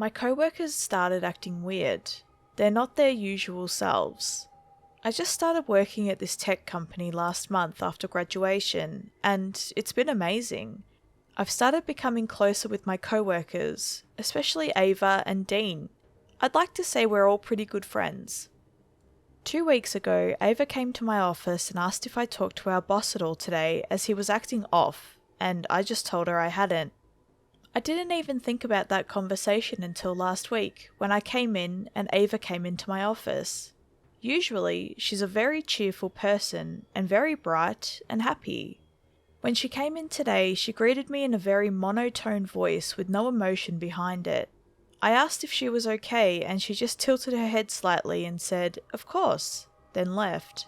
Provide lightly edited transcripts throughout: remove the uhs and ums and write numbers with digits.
My coworkers started acting weird. They're not their usual selves. I just started working at this tech company last month after graduation, and it's been amazing. I've started becoming closer with my coworkers, especially Ava and Dean. I'd like to say we're all pretty good friends. 2 weeks ago, Ava came to my office and asked if I talked to our boss at all today as he was acting off, and I just told her I hadn't. I didn't even think about that conversation until last week when I came in and Ava came into my office. Usually, she's a very cheerful person and very bright and happy. When she came in today, she greeted me in a very monotone voice with no emotion behind it. I asked if she was okay and she just tilted her head slightly and said, "Of course," then left.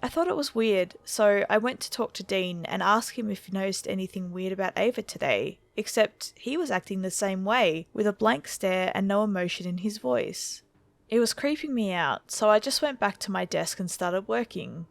I thought it was weird, so I went to talk to Dean and ask him if he noticed anything weird about Ava today, except he was acting the same way, with a blank stare and no emotion in his voice. It was creeping me out, so I just went back to my desk and started working.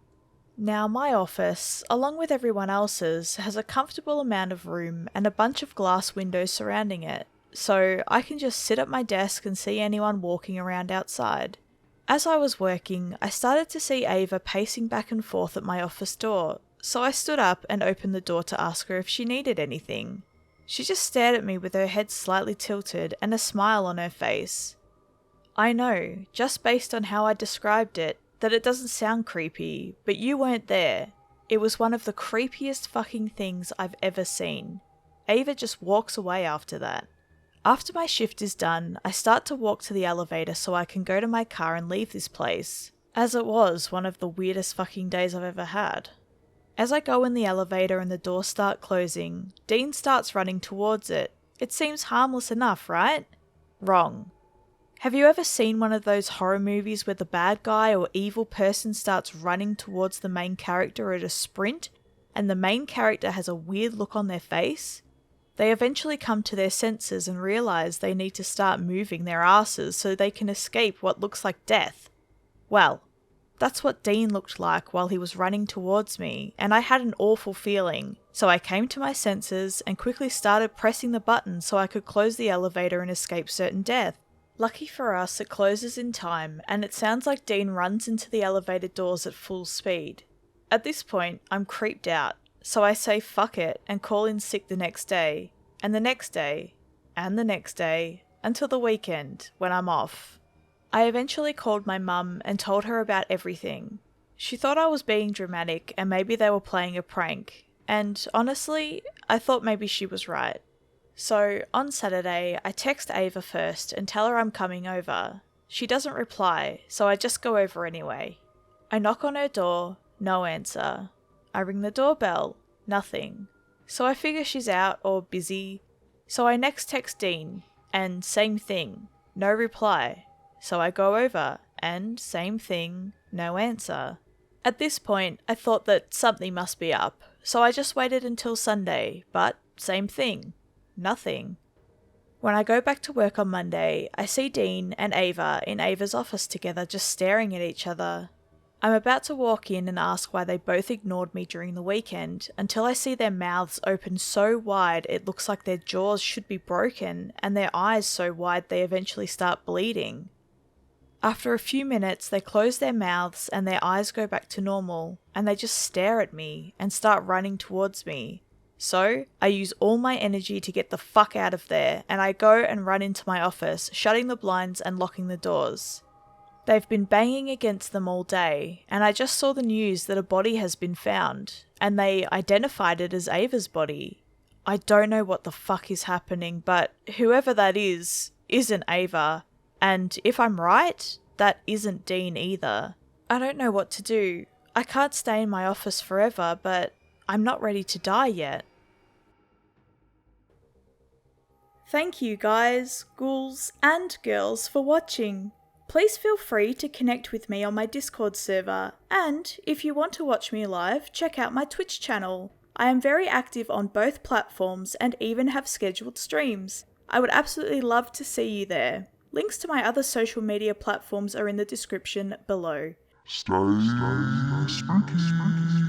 Now, my office, along with everyone else's, has a comfortable amount of room and a bunch of glass windows surrounding it, so I can just sit at my desk and see anyone walking around outside. As I was working, I started to see Ava pacing back and forth at my office door, so I stood up and opened the door to ask her if she needed anything. She just stared at me with her head slightly tilted and a smile on her face. I know, just based on how I described it, that it doesn't sound creepy, but you weren't there. It was one of the creepiest fucking things I've ever seen. Ava just walks away after that. After my shift is done, I start to walk to the elevator so I can go to my car and leave this place, as it was one of the weirdest fucking days I've ever had. As I go in the elevator and the doors start closing, Dean starts running towards it. It seems harmless enough, right? Wrong. Have you ever seen one of those horror movies where the bad guy or evil person starts running towards the main character at a sprint, and the main character has a weird look on their face? They eventually come to their senses and realize they need to start moving their asses so they can escape what looks like death. Well, that's what Dean looked like while he was running towards me, and I had an awful feeling, so I came to my senses and quickly started pressing the button so I could close the elevator and escape certain death. Lucky for us, it closes in time, and it sounds like Dean runs into the elevator doors at full speed. At this point, I'm creeped out, so I say fuck it and call in sick the next day, and the next day, and the next day, until the weekend, when I'm off. I eventually called my mum and told her about everything. She thought I was being dramatic and maybe they were playing a prank, and honestly, I thought maybe she was right. So, on Saturday, I text Ava first and tell her I'm coming over. She doesn't reply, so I just go over anyway. I knock on her door, no answer. I ring the doorbell, nothing. So I figure she's out or busy. So I next text Dean, and same thing, no reply. So I go over, and same thing, no answer. At this point, I thought that something must be up, so I just waited until Sunday, but same thing. Nothing. When I go back to work on Monday, I see Dean and Ava in Ava's office together just staring at each other. I'm about to walk in and ask why they both ignored me during the weekend until I see their mouths open so wide it looks like their jaws should be broken and their eyes so wide they eventually start bleeding. After a few minutes, they close their mouths and their eyes go back to normal and they just stare at me and start running towards me. So, I use all my energy to get the fuck out of there, and I go and run into my office, shutting the blinds and locking the doors. They've been banging against them all day, and I just saw the news that a body has been found, and they identified it as Ava's body. I don't know what the fuck is happening, but whoever that is, isn't Ava, and if I'm right, that isn't Dean either. I don't know what to do. I can't stay in my office forever, but I'm not ready to die yet. Thank you guys, ghouls and girls for watching. Please feel free to connect with me on my Discord server, and if you want to watch me live, check out my Twitch channel. I am very active on both platforms and even have scheduled streams. I would absolutely love to see you there. Links to my other social media platforms are in the description below. Stay spooky.